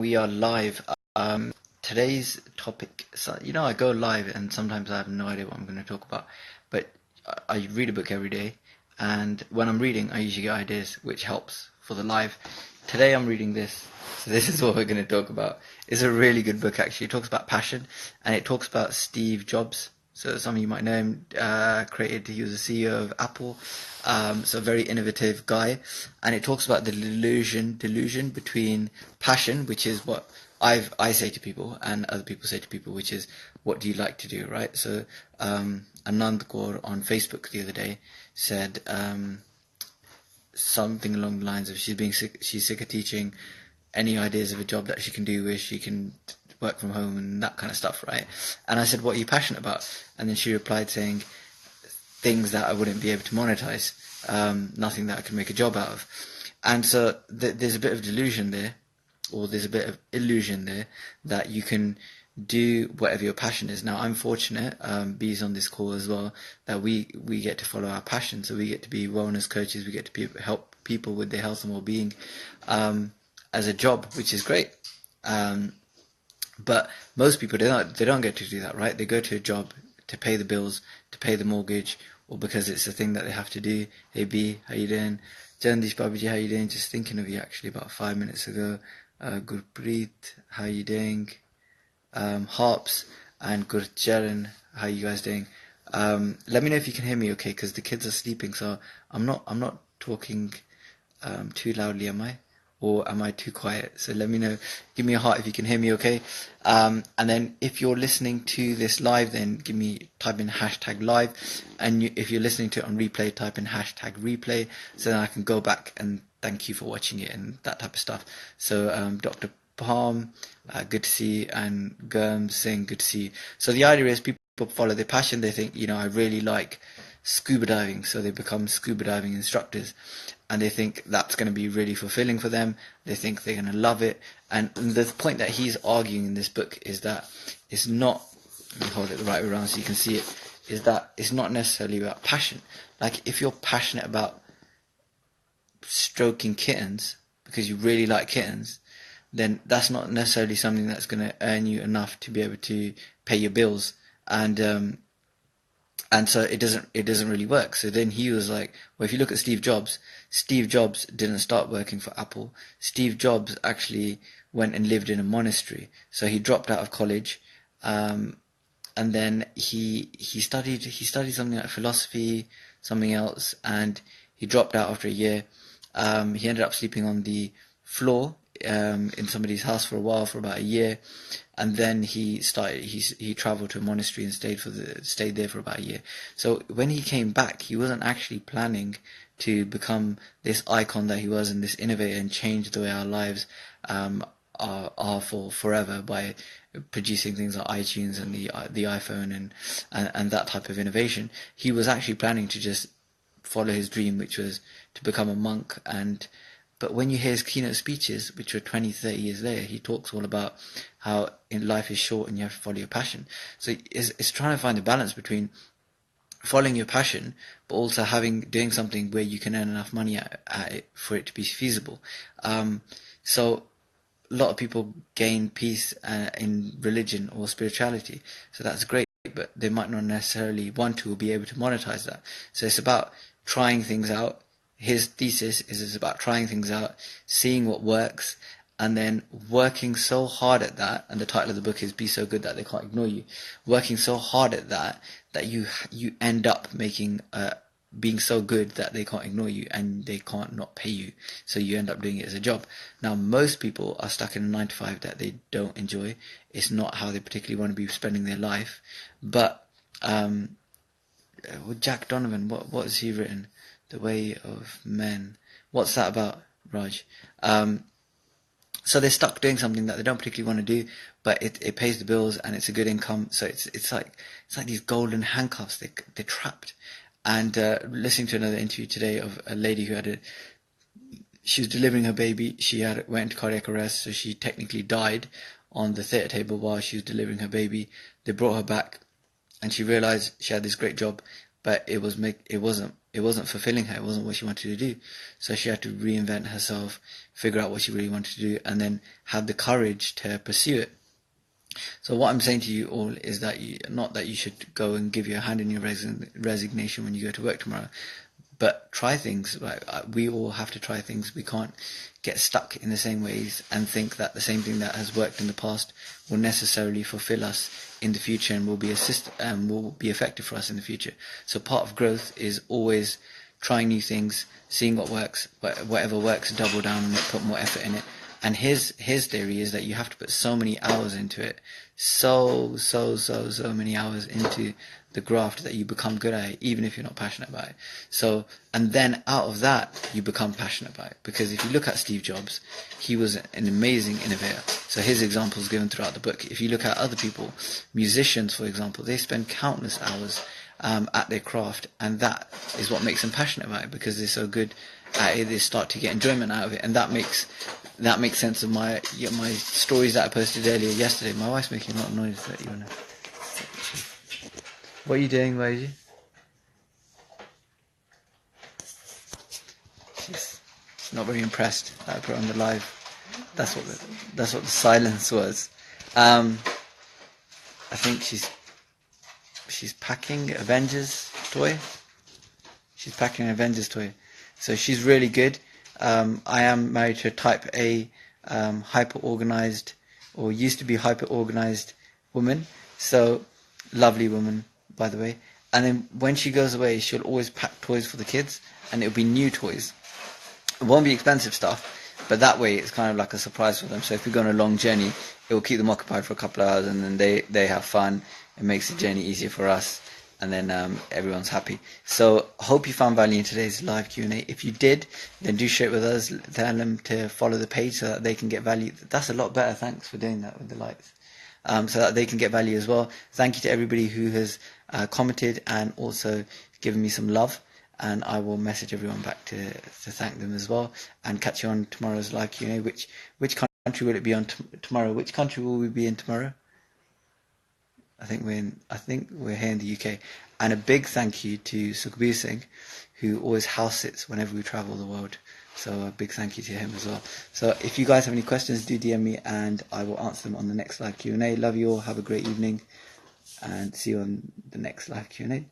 We are live. Today's topic, so, I go live and sometimes I have no idea what I'm going to talk about, but I read a book every day, and when I'm reading, I usually get ideas, which helps for the live. Today I'm reading this, so this is what we're going to talk about. It's a really good book, actually. It talks about passion, and it talks about Steve Jobs. So some of you might know him, he was the CEO of Apple, so a very innovative guy. And it talks about the delusion between passion, which is what I say to people and other people say to people, which is, what do you like to do, right? So Anand Kaur on Facebook the other day said something along the lines of she's sick of teaching, any ideas of a job that she can do where she can work from home and that kind of stuff, right? And I said, what are you passionate about? And then she replied saying, things that I wouldn't be able to monetize, nothing that I could make a job out of. And so there's a bit of delusion there, or there's a bit of illusion there, that you can do whatever your passion is. Now, I'm fortunate, B's on this call as well, that we get to follow our passion. So we get to be wellness coaches, we get to help people with their health and well-being as a job, which is great. But most people, they don't get to do that, right? They go to a job to pay the bills, to pay the mortgage, or because it's a thing that they have to do. Hey B, how you doing? Jandish Babaji, how you doing? Just thinking of you actually about 5 minutes ago. Gurpreet, how you doing? Harps and Gurcharan, how you guys doing? Let me know if you can hear me okay, because the kids are sleeping, so I'm not talking too loudly, am I? Or am I too quiet? So let me know. Give me a heart if you can hear me okay. And then if you're listening to this live, then type in hashtag live. And if you're listening to it on replay, type in hashtag replay, so then I can go back and thank you for watching it and that type of stuff. So Dr. Palm, good to see you, and Gurm Singh, good to see you. So the idea is people follow their passion. They think, I really like scuba diving, so they become scuba diving instructors, and they think that's going to be really fulfilling for them. They think they're going to love it, and the point that he's arguing in this book is that it's not, let me hold it the right way around so you can see it, is that it's not necessarily about passion. Like, if you're passionate about stroking kittens because you really like kittens, then that's not necessarily something that's going to earn you enough to be able to pay your bills, and so it doesn't really work. So then he was like, well, if you look at Steve Jobs didn't start working for Apple. Steve Jobs actually went and lived in a monastery. So he dropped out of college, and then he studied something like philosophy, something else, and he dropped out after a year. He ended up sleeping on the floor in somebody's house for a while, for about a year, and then he traveled to a monastery and stayed there for about a year. So when he came back, he wasn't actually planning to become this icon that he was, and this innovator, and change the way our lives are for forever by producing things like iTunes and the iPhone and that type of innovation. He was actually planning to just follow his dream, which was to become a monk. But when you hear his keynote speeches, which were 20, 30 years later, he talks all about how life is short and you have to follow your passion. So it's trying to find a balance between following your passion, but also doing something where you can earn enough money at it for it to be feasible. So a lot of people gain peace in religion or spirituality, so that's great, but they might not necessarily want to or be able to monetize that. So it's about trying things out. His thesis is it's about trying things out, seeing what works, and then working so hard at that. And the title of the book is "Be So Good That They Can't Ignore You." Working so hard at that you end up being so good that they can't ignore you and they can't not pay you. So you end up doing it as a job. Now, most people are stuck in a 9 to 5 that they don't enjoy. It's not how they particularly want to be spending their life. But with Jack Donovan, what has he written? The Way of Men. What's that about, Raj? So they're stuck doing something that they don't particularly want to do, but it pays the bills and it's a good income. So it's like these golden handcuffs. They're trapped. And listening to another interview today of a lady who she was delivering her baby. She went into cardiac arrest, so she technically died on the theatre table while she was delivering her baby. They brought her back, and she realized she had this great job, but it wasn't it wasn't fulfilling her. It wasn't what she wanted to do. So she had to reinvent herself, figure out what she really wanted to do, and then have the courage to pursue it. So what I'm saying to you all is that not that you should go and give your hand in your resignation when you go to work tomorrow, but try things. Like we all have to try things. We can't get stuck in the same ways and think that the same thing that has worked in the past will necessarily fulfill us in the future and will be will be effective for us in the future. So part of growth is always trying new things, seeing what works, whatever works, double down on it, put more effort in it. And his theory is that you have to put so many hours into it, so many hours into the graft that you become good at it, even if you're not passionate about it. So, and then out of that, you become passionate about it. Because if you look at Steve Jobs, he was an amazing innovator. So his examples given throughout the book. If you look at other people, musicians, for example, they spend countless hours at their craft, and that is what makes them passionate about it, because they're so good at it. They start to get enjoyment out of it, and that makes sense of my stories that I posted earlier yesterday. My wife's making a lot of noise that you wanna. What are you doing, Waji? She's not very impressed that I put on the live. That's what the silence was. I think she's packing Avengers toy. She's packing an Avengers toy. So she's really good. I am married to a type A, hyper-organized, or used to be hyper-organized woman. So, lovely woman, by the way. And then when she goes away, she'll always pack toys for the kids, and it'll be new toys. It won't be expensive stuff, but that way it's kind of like a surprise for them. So if we go on a long journey, it will keep them occupied for a couple of hours, and then they have fun. It makes the journey easier for us, and then everyone's happy. So hope you found value in today's live Q&A. If you did, then do share it with us. Tell them to follow the page so that they can get value. That's a lot better. Thanks for doing that with the likes. So that they can get value as well. Thank you to everybody who has commented and also given me some love. And I will message everyone back to thank them as well. And catch you on tomorrow's live Q&A. Which country will it be on tomorrow? Which country will we be in tomorrow? I think we're here in the UK. And a big thank you to Sukhbir Singh, who always house sits whenever we travel the world. So a big thank you to him as well. So if you guys have any questions, do DM me and I will answer them on the next live Q&A. Love you all. Have a great evening and see you on the next live Q&A.